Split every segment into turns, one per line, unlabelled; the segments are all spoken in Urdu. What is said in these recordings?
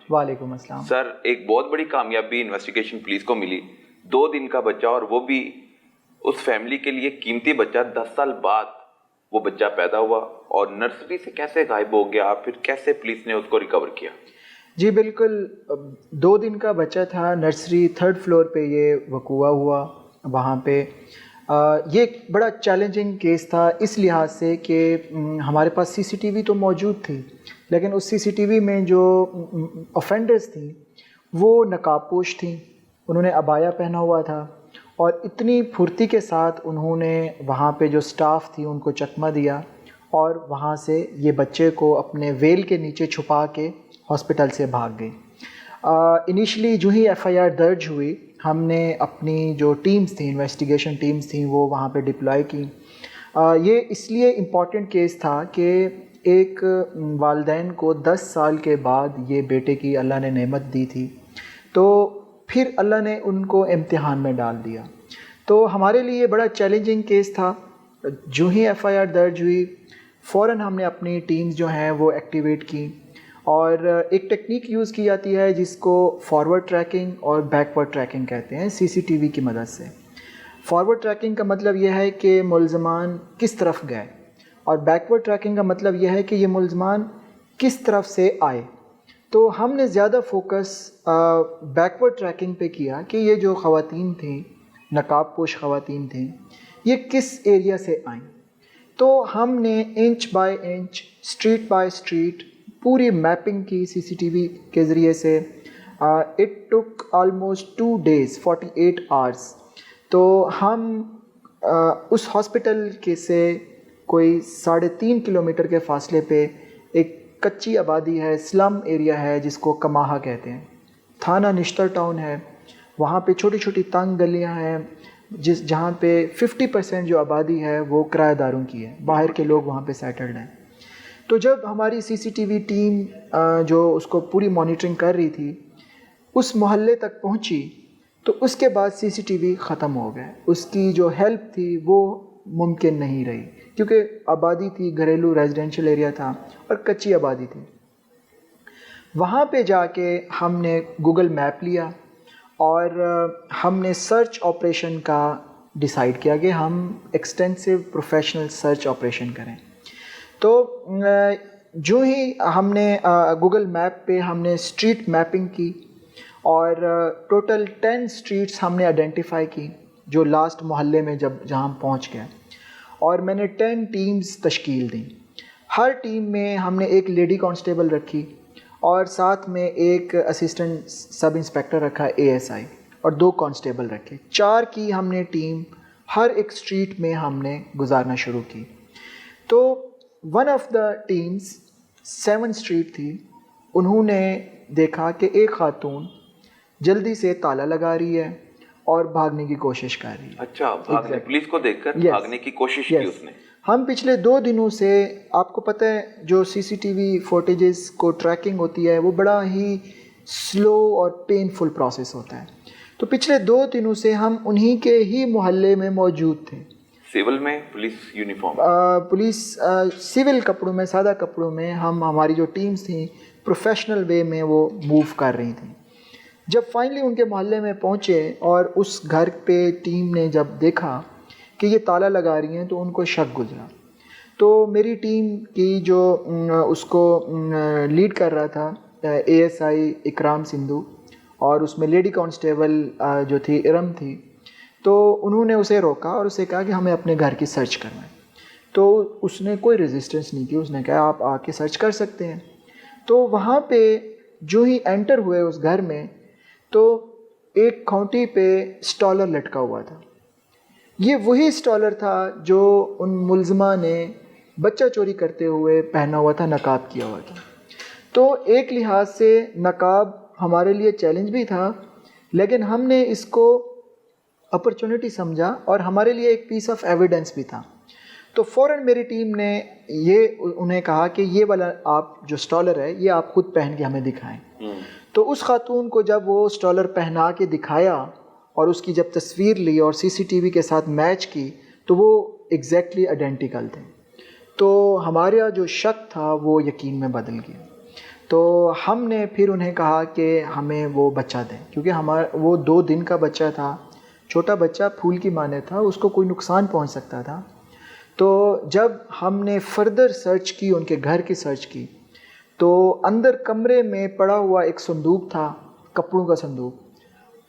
وعلیکم السلام.
سر ایک بہت بڑی کامیابی انویسٹیگیشن پولیس کو ملی, 2 دن کا بچہ, اور وہ بھی اس فیملی کے لیے قیمتی بچہ. 10 سال بعد وہ بچہ پیدا ہوا اور نرسری سے کیسے غائب ہو گیا, پھر کیسے پولیس نے اس کو ریکور کیا؟
جی بالکل, 2 دن کا بچہ تھا, نرسری 3rd فلور پہ یہ وقوع ہوا. وہاں پہ یہ ایک بڑا چیلنجنگ کیس تھا اس لحاظ سے کہ ہمارے پاس سی سی ٹی وی تو موجود تھی, لیکن اس سی سی ٹی وی میں جو آفینڈرز تھیں وہ نقاب پوش تھیں, انہوں نے عبایا پہنا ہوا تھا, اور اتنی پھرتی کے ساتھ انہوں نے وہاں پہ جو سٹاف تھی ان کو چکمہ دیا, اور وہاں سے یہ بچے کو اپنے ویل کے نیچے چھپا کے ہاسپٹل سے بھاگ گئی. انیشلی جو ہی ایف آئی آر درج ہوئی, ہم نے اپنی جو ٹیمز تھیں, انویسٹیگیشن ٹیمز تھیں, وہ وہاں پہ ڈپلائی کی. یہ اس لیے امپورٹنٹ کیس تھا کہ ایک والدین کو 10 سال کے بعد یہ بیٹے کی اللہ نے نعمت دی تھی, تو پھر اللہ نے ان کو امتحان میں ڈال دیا. تو ہمارے لیے بڑا چیلنجنگ کیس تھا. جو ہی ایف آئی آر درج ہوئی فوراً ہم نے اپنی ٹیمز جو ہیں وہ ایکٹیویٹ کی, اور ایک ٹیکنیک یوز کی جاتی ہے جس کو فارورڈ ٹریکنگ اور بیکورڈ ٹریکنگ کہتے ہیں سی سی ٹی وی کی مدد سے. فارورڈ ٹریکنگ کا مطلب یہ ہے کہ ملزمان کس طرف گئے, اور بیکورڈ ٹریکنگ کا مطلب یہ ہے کہ یہ ملزمان کس طرف سے آئے. تو ہم نے زیادہ فوکس بیکورڈ ٹریکنگ پہ کیا کہ یہ جو خواتین تھیں, نقاب پوش خواتین تھیں, یہ کس ایریا سے آئیں. تو ہم نے inch by inch, street by street پوری میپنگ کی سی سی ٹی وی کے ذریعے سے. It took almost 2 days 48 hours. تو ہم اس ہاسپٹل کے سے کوئی 3.5 کلومیٹر کے فاصلے پہ ایک کچی آبادی ہے, سلم ایریا ہے جس کو کماہا کہتے ہیں, تھانہ نشتر ٹاؤن ہے. وہاں پہ چھوٹی چھوٹی تنگ گلیاں ہیں جہاں پہ 50% جو آبادی ہے وہ کرایہ داروں کی ہے, باہر کے لوگ وہاں پہ سیٹلڈ ہیں. تو جب ہماری سی سی ٹی وی ٹیم جو اس کو پوری مانیٹرنگ کر رہی تھی اس محلے تک پہنچی, تو اس کے بعد سی سی ٹی وی ختم ہو گئے. اس کی جو ہیلپ تھی وہ ممکن نہیں رہی, کیونکہ آبادی تھی, گھریلو ریزیڈینشیل ایریا تھا اور کچی آبادی تھی. وہاں پہ جا کے ہم نے گوگل میپ لیا اور ہم نے سرچ آپریشن کا ڈیسائیڈ کیا کہ ہم ایکسٹینسو پروفیشنل سرچ آپریشن کریں. تو جو ہی ہم نے گوگل میپ پہ ہم نے اسٹریٹ میپنگ کی, اور ٹوٹل 10 اسٹریٹس ہم نے آئیڈینٹیفائی کی جو لاسٹ محلے میں جہاں ہم پہنچ گئے, اور میں نے 10 ٹیمز تشکیل دیں. ہر ٹیم میں ہم نے ایک لیڈی کانسٹیبل رکھی, اور ساتھ میں ایک اسسٹنٹ سب انسپیکٹر رکھا اے ایس آئی, اور 2 کانسٹیبل رکھے. 4 کی ہم نے ٹیم ہر ایک اسٹریٹ میں ہم نے گزارنا شروع کی. تو one of the teams 7 street تھی, انہوں نے دیکھا کہ ایک خاتون جلدی سے تالا لگا رہی ہے اور بھاگنے کی کوشش کر رہی ہے.
اچھا, پولیس کو دیکھ کر بھاگنے کی کوشش کی اس نے.
ہم پچھلے 2 دنوں سے, آپ کو پتہ ہے جو سی سی ٹی وی فوٹیجز کو ٹریکنگ ہوتی ہے وہ بڑا ہی سلو اور پینفل پروسیس ہوتا ہے. تو پچھلے 2 دنوں سے ہم انہی کے ہی محلے میں موجود تھے.
سول میں پولیس یونیفارم,
پولیس سول کپڑوں میں, سادہ کپڑوں میں, ہماری جو ٹیمز تھیں پروفیشنل وے میں وہ موو کر رہی تھیں. جب فائنلی ان کے محلے میں پہنچے اور اس گھر پہ ٹیم نے جب دیکھا کہ یہ تالا لگا رہی ہیں تو ان کو شک گزرا. تو میری ٹیم کی جو اس کو لیڈ کر رہا تھا اے ایس آئی اکرام سندھو, اور اس میں لیڈی کانسٹیبل جو تھی ارم تھی, تو انہوں نے اسے روکا اور اسے کہا کہ ہمیں اپنے گھر کی سرچ کرنا ہے. تو اس نے کوئی ریزسٹنس نہیں کی, اس نے کہا آپ آ کے سرچ کر سکتے ہیں. تو وہاں پہ جو ہی انٹر ہوئے اس گھر میں, تو ایک کھونٹی پہ اسٹالر لٹکا ہوا تھا. یہ وہی اسٹالر تھا جو ان ملزمہ نے بچہ چوری کرتے ہوئے پہنا ہوا تھا, نقاب کیا ہوا تھا. تو ایک لحاظ سے نقاب ہمارے لیے چیلنج بھی تھا, لیکن ہم نے اس کو اپرچونٹی سمجھا اور ہمارے لیے ایک پیس آف ایویڈنس بھی تھا. تو فوراً میری ٹیم نے انہیں کہا کہ یہ والا آپ جو اسٹالر ہے یہ آپ خود پہن کے ہمیں دکھائیں. تو اس خاتون کو جب وہ اسٹالر پہنا کے دکھایا اور اس کی جب تصویر لی اور سی سی ٹی وی کے ساتھ میچ کی, تو وہ ایگزیکٹلی آئیڈینٹیکل تھے. تو ہمارا جو شک تھا وہ یقین میں بدل گیا. تو ہم نے پھر انہیں کہا کہ ہمیں وہ بچہ دیں، کیونکہ وہ 2 دن کا بچہ تھا، چھوٹا بچہ پھول کی مانے تھا، اس کو کوئی نقصان پہنچ سکتا تھا۔ تو جب ہم نے فردر سرچ کی، ان کے گھر کی سرچ کی، تو اندر کمرے میں پڑا ہوا ایک صندوق تھا، کپڑوں کا صندوق،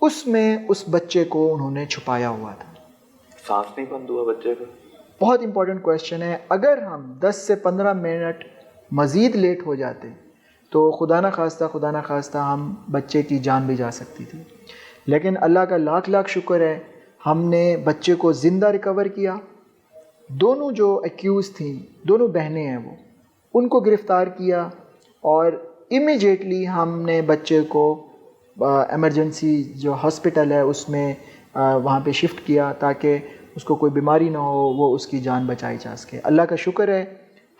اس میں اس بچے کو انہوں نے چھپایا ہوا تھا۔
سانس نہیں بند ہوا بچے کا؟
بہت امپورٹنٹ کویشچن ہے۔ اگر ہم 10 سے 15 منٹ مزید لیٹ ہو جاتے تو خدا نہ خواستہ ہم بچے کی جان بھی جا سکتی تھی، لیکن اللہ کا لاکھ لاکھ شکر ہے، ہم نے بچے کو زندہ ریکور کیا۔ دونوں جو ایکیوز تھیں، دونوں بہنیں ہیں، وہ ان کو گرفتار کیا، اور امیجیٹلی ہم نے بچے کو ایمرجنسی جو ہاسپٹل ہے اس میں وہاں پہ شفٹ کیا تاکہ اس کو کوئی بیماری نہ ہو، وہ اس کی جان بچائی جا سکے۔ اللہ کا شکر ہے،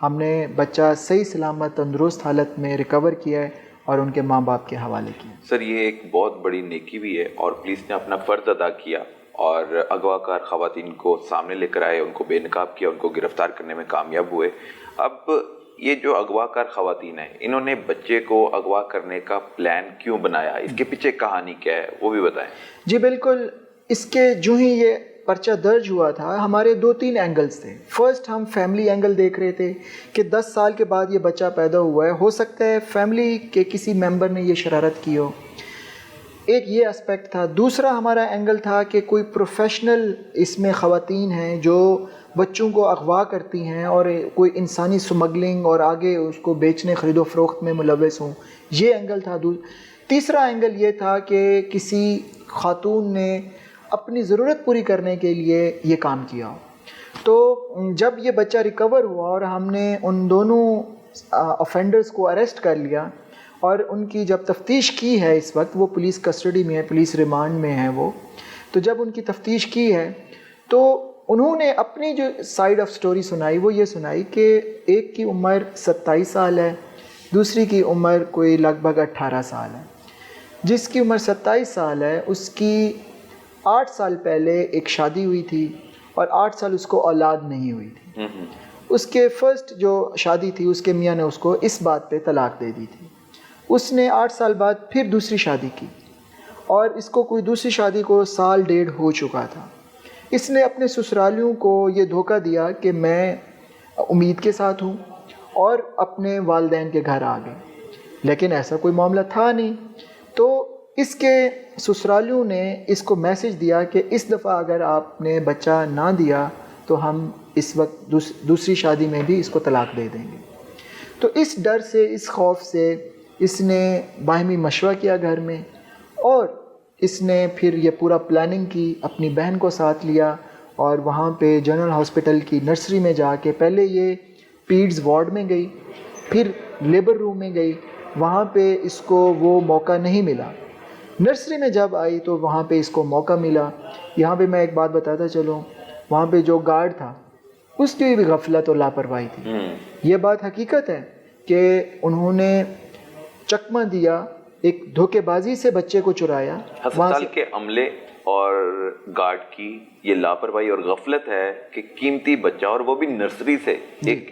ہم نے بچہ صحیح سلامت تندرست حالت میں ریکور کیا ہے اور ان کے ماں باپ کے حوالے کیا۔
سر یہ ایک بہت بڑی نیکی بھی ہے، اور پولیس نے اپنا فرض ادا کیا اور اغوا کار خواتین کو سامنے لے کر آئے، ان کو بے نقاب کیا، ان کو گرفتار کرنے میں کامیاب ہوئے۔ اب یہ جو اغوا کار خواتین ہیں، انہوں نے بچے کو اغوا کرنے کا پلان کیوں بنایا؟ اس کے پیچھے کہانی کیا ہے وہ بھی بتائیں۔
جی بالکل، اس کے جو ہی یہ پرچہ درج ہوا تھا، ہمارے 2-3 اینگلز تھے۔ فرسٹ ہم فیملی اینگل دیکھ رہے تھے کہ 10 سال کے بعد یہ بچہ پیدا ہوا ہے، ہو سکتا ہے فیملی کے کسی ممبر نے یہ شرارت کی ہو، ایک یہ اسپیکٹ تھا۔ دوسرا ہمارا اینگل تھا کہ کوئی پروفیشنل اس میں خواتین ہیں جو بچوں کو اغوا کرتی ہیں اور کوئی انسانی سمگلنگ اور آگے اس کو بیچنے خرید و فروخت میں ملوث ہوں، یہ اینگل تھا۔ تیسرا اینگل یہ تھا کہ کسی خاتون نے اپنی ضرورت پوری کرنے کے لیے یہ کام کیا۔ تو جب یہ بچہ ریکور ہوا اور ہم نے ان دونوں آفینڈرز کو اریسٹ کر لیا اور ان کی جب تفتیش کی ہے، اس وقت وہ پولیس کسٹڈی میں ہے، پولیس ریمانڈ میں ہے وہ، تو جب ان کی تفتیش کی ہے تو انہوں نے اپنی جو سائیڈ آف سٹوری سنائی وہ یہ سنائی کہ ایک کی عمر 27 سال ہے، دوسری کی عمر کوئی لگ بھگ 18 سال ہے۔ جس کی عمر 27 سال ہے اس کی 8 سال پہلے ایک شادی ہوئی تھی اور 8 سال اس کو اولاد نہیں ہوئی تھی۔ اس کے فرسٹ جو شادی تھی اس کے میاں نے اس کو اس بات پہ طلاق دے دی تھی۔ اس نے 8 سال بعد پھر دوسری شادی کی اور اس کو کوئی دوسری شادی کو 1.5 سال ہو چکا تھا۔ اس نے اپنے سسرالیوں کو یہ دھوکہ دیا کہ میں امید کے ساتھ ہوں اور اپنے والدین کے گھر آ گئے، لیکن ایسا کوئی معاملہ تھا نہیں۔ تو اس کے سسرالیوں نے اس کو میسج دیا کہ اس دفعہ اگر آپ نے بچہ نہ دیا تو ہم اس وقت دوسری شادی میں بھی اس کو طلاق دے دیں گے۔ تو اس ڈر سے، اس خوف سے اس نے باہمی مشورہ کیا گھر میں، اور اس نے پھر یہ پورا پلاننگ کی، اپنی بہن کو ساتھ لیا اور وہاں پہ جنرل ہاسپٹل کی نرسری میں جا کے پہلے یہ پیڈز وارڈ میں گئی، پھر لیبر روم میں گئی، وہاں پہ اس کو وہ موقع نہیں ملا۔ نرسری میں جب آئی تو وہاں پہ اس کو موقع ملا۔ یہاں پہ میں ایک بات بتاتا چلوں، وہاں پہ جو گارڈ تھا اس کی بھی غفلت اور لاپرواہی تھی۔ یہ بات حقیقت ہے کہ انہوں نے چکمہ دیا، ایک دھوکے بازی سے بچے کو چرایا۔
ہسپتال کے عملے اور گارڈ کی یہ لاپرواہی اور غفلت ہے کہ قیمتی بچہ، اور وہ بھی نرسری سے، ایک